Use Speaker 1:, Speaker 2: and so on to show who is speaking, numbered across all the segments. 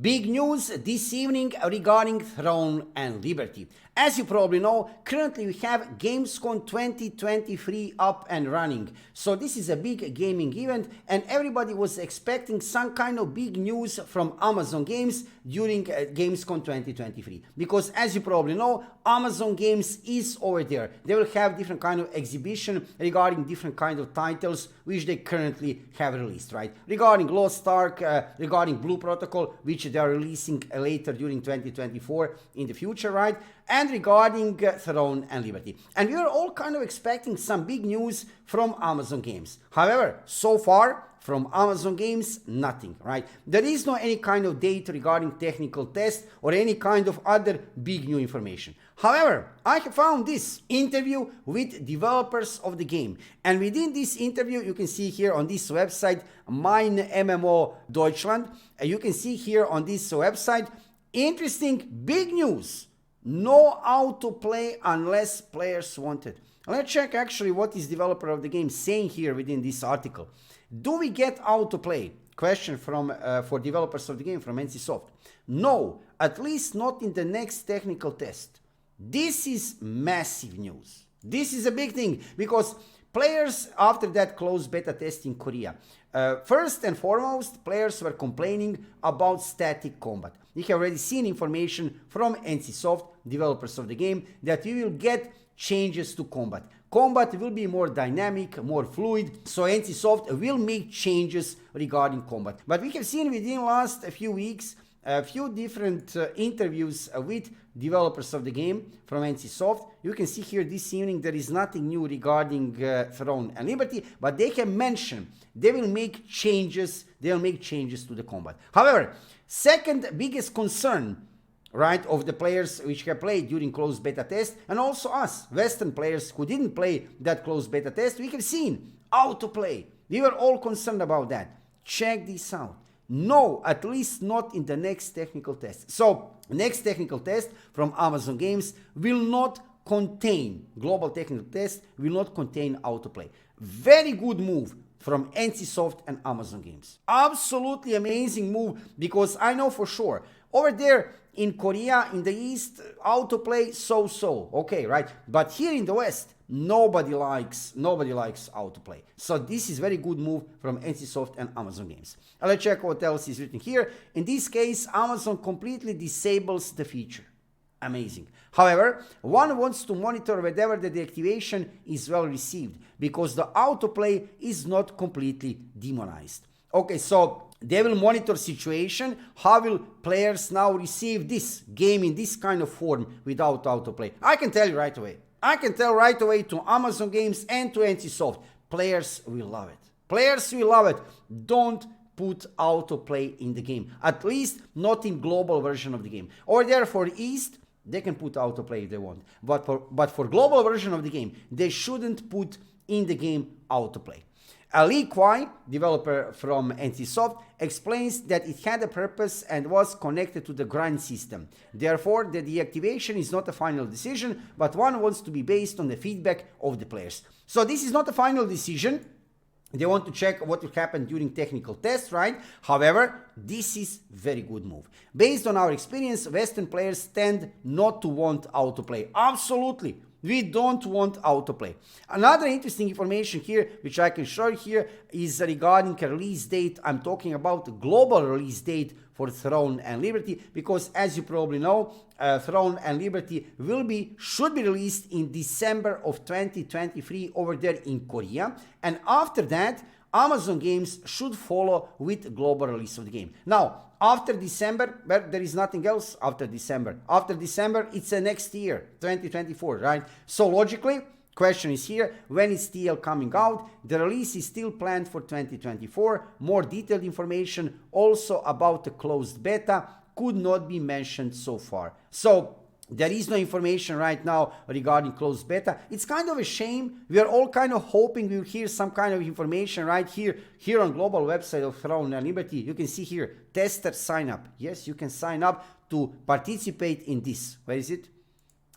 Speaker 1: Big news this evening regarding Throne and Liberty. As you probably know, currently we have Gamescom 2023 up and running. So this is a big gaming event and everybody was expecting some kind of big news from Amazon Games during Gamescom 2023. Because as you probably know, Amazon Games is over there. They will have different kind of exhibition regarding different kind of titles which they currently have released, right? Regarding Lost Ark, regarding Blue Protocol, which they are releasing later during 2024 in the future, right? And regarding Throne and Liberty. And we are all kind of expecting some big news from Amazon Games. However, so far from Amazon Games, nothing, right? There is no any kind of date regarding technical test or any kind of other big new information. However, I have found this interview with developers of the game. And within this interview, you can see here on this website, Mein MMO Deutschland, you can see here on this website, interesting big news. No autoplay unless players want it. Let's check actually what is developer of the game saying here within this article. Do we get autoplay? Question from for developers of the game from NCSoft. No, at least not in the next technical test. This is massive news. This is a big thing because players after that closed beta test in Korea. First and foremost, players were complaining about static combat. We have already seen information from NCSoft, developers of the game, that we will get changes to combat. Combat will be more dynamic, more fluid, so NCSoft will make changes regarding combat. But we have seen within last few weeks a few different interviews with developers of the game from NCSoft. You can see here this evening there is nothing new regarding Throne and Liberty, but they have mentioned they will make changes. They will make changes to the combat. However, second biggest concern, right, of the players which have played during closed beta test, and also us, Western players who didn't play that closed beta test, we have seen autoplay. We were all concerned about that. Check this out. No, at least not in the next technical test. So, next technical test from Amazon Games will not contain, global technical test will not contain autoplay. Very good move from NCSoft and Amazon Games. Absolutely amazing move, because I know for sure, over there in Korea, in the East, autoplay so-so, okay, right? But here in the West, nobody likes autoplay. So this is very good move from NCSoft and Amazon Games. Let's check what else is written here. In this case, Amazon completely disables the feature. Amazing. However, one wants to monitor whether the deactivation is well received, because the autoplay is not completely demonized. Okay, so they will monitor situation. How will players now receive this game in this kind of form without autoplay? I can tell you right away. I can tell right away to Amazon Games and to NCSoft. Players will love it. Players will love it. Don't put autoplay in the game. At least not in global version of the game. Or there for East, they can put autoplay if they want. But for global version of the game, they shouldn't put in the game autoplay. Lee Kwai, developer from NCSoft, explains that it had a purpose and was connected to the grind system. Therefore, the deactivation is not a final decision, but one wants to be based on the feedback of the players. So this is not a final decision. They want to check what will happen during technical tests, right? However, this is very good move. Based on our experience, Western players tend not to want autoplay. Absolutely. We don't want autoplay. Another interesting information here, which I can show here, is regarding a release date. I'm talking about the global release date for Throne and Liberty, because as you probably know, Throne and Liberty should be released in December of 2023 over there in Korea. And after that, Amazon Games should follow with global release of the game. Now, after December, well, there is nothing else after December. After December, it's the next year, 2024, right? So logically, question is here, when is TL coming out? The release is still planned for 2024. More detailed information also about the closed beta could not be mentioned so far. So there is no information right now regarding closed beta. It's kind of a shame. We are all kind of hoping we'll hear some kind of information right here on global website of Throne and Liberty. You can see here, tester sign up. Yes, you can sign up to participate in this. Where is it?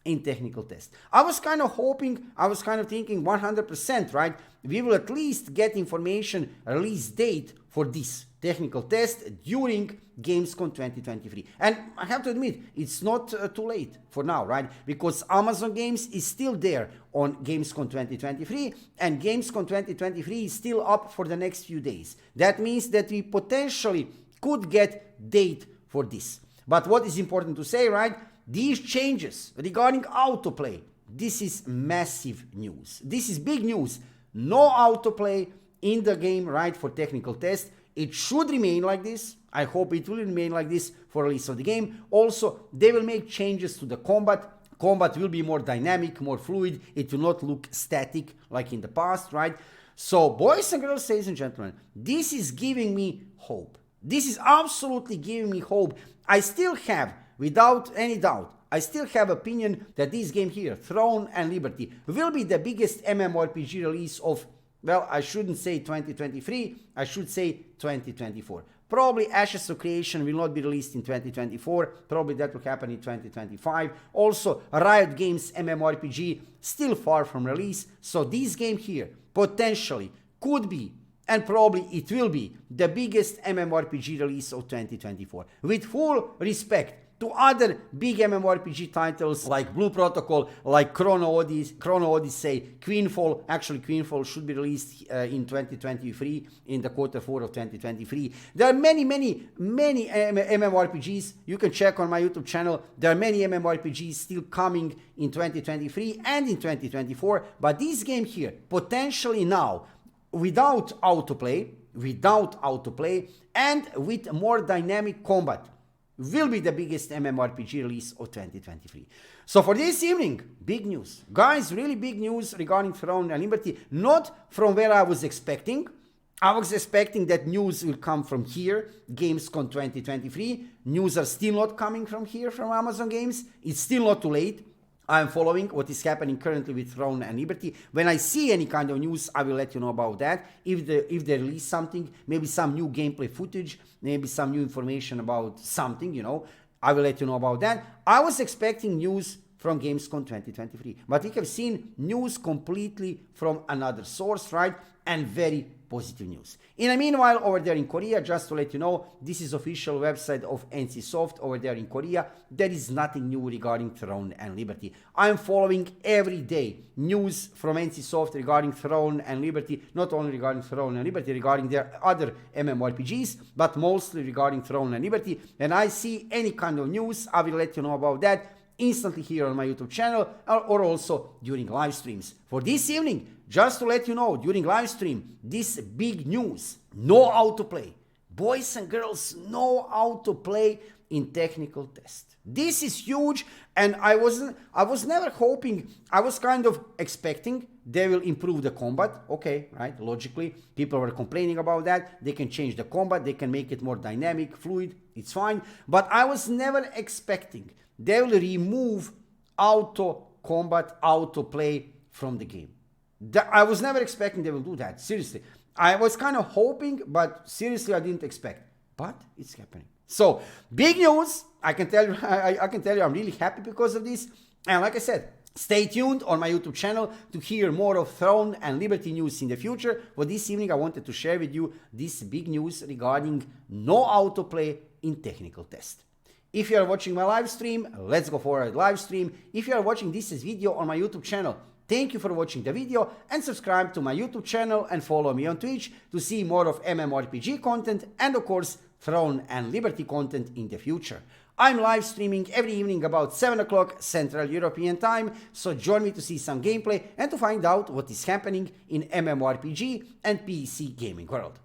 Speaker 1: in technical test. I was kind of hoping, I was kind of thinking 100%, right? We will at least get information, release date for this technical test during Gamescom 2023. And I have to admit, it's not too late for now, right? Because Amazon Games is still there on Gamescom 2023, and Gamescom 2023 is still up for the next few days. That means that we potentially could get date for this. But what is important to say, right? These changes regarding autoplay, this is massive news. This is big news. No autoplay in the game, right, for technical test. It should remain like this. I hope it will remain like this for release of the game. Also, they will make changes to the combat. Combat will be more dynamic, more fluid. It will not look static like in the past, right? So, boys and girls, ladies and gentlemen, this is giving me hope. This is absolutely giving me hope. I still have, without any doubt, I still have opinion that this game here, Throne and Liberty, will be the biggest MMORPG release of, well, I shouldn't say 2023, I should say 2024. Probably Ashes of Creation will not be released in 2024, probably that will happen in 2025. Also, Riot Games MMORPG, still far from release, so this game here, potentially, could be, and probably it will be, the biggest MMORPG release of 2024. With full respect to other big MMORPG titles like Blue Protocol, like Chrono Odyssey, Queenfall. Actually, Queenfall should be released in 2023, in the Q4 of 2023. There are many MMORPGs. You can check on my YouTube channel. There are many MMORPGs still coming in 2023 and in 2024. But this game here, potentially now, without autoplay, and with more dynamic combat, will be the biggest MMORPG release of 2023. So for this evening, big news. Guys, really big news regarding Throne and Liberty. Not from where I was expecting. I was expecting that news will come from here, Gamescom 2023. News are still not coming from here, from Amazon Games. It's still not too late. I'm following what is happening currently with Throne and Liberty. When I see any kind of news, I will let you know about that. If they release something, maybe some new gameplay footage, maybe some new information about something, you know, I will let you know about that. I was expecting news from Gamescom 2023, but we have seen news completely from another source, right? And very positive news. In the meanwhile, over there in Korea, just to let you know, this is official website of NCSoft over there in Korea. There is nothing new regarding Throne and Liberty. I'm following every day news from NCSoft regarding Throne and Liberty, not only regarding Throne and Liberty, regarding their other MMORPGs, but mostly regarding Throne and Liberty. And I see any kind of news, I will let you know about that instantly here on my YouTube channel, or also during live streams. For this evening, just to let you know, during live stream, this big news: no autoplay. Boys and girls, no autoplay in technical test. This is huge, and I was never hoping, I was kind of expecting they will improve the combat. Okay, right, logically, people were complaining about that. They can change the combat, they can make it more dynamic, fluid, it's fine. But I was never expecting they will remove auto combat, autoplay from the game. I was never expecting they will do that, seriously. I was kind of hoping, but seriously, I didn't expect. But it's happening. So, big news. I can tell you, I can tell you I'm really happy because of this. And like I said, stay tuned on my YouTube channel to hear more of Throne and Liberty news in the future. But this evening, I wanted to share with you this big news regarding no autoplay in technical test. If you are watching my live stream, let's go for a live stream. If you are watching this video on my YouTube channel, thank you for watching the video, and subscribe to my YouTube channel and follow me on Twitch to see more of MMORPG content and of course Throne and Liberty content in the future. I'm live streaming every evening about 7 o'clock Central European Time, so join me to see some gameplay and to find out what is happening in MMORPG and PC gaming world.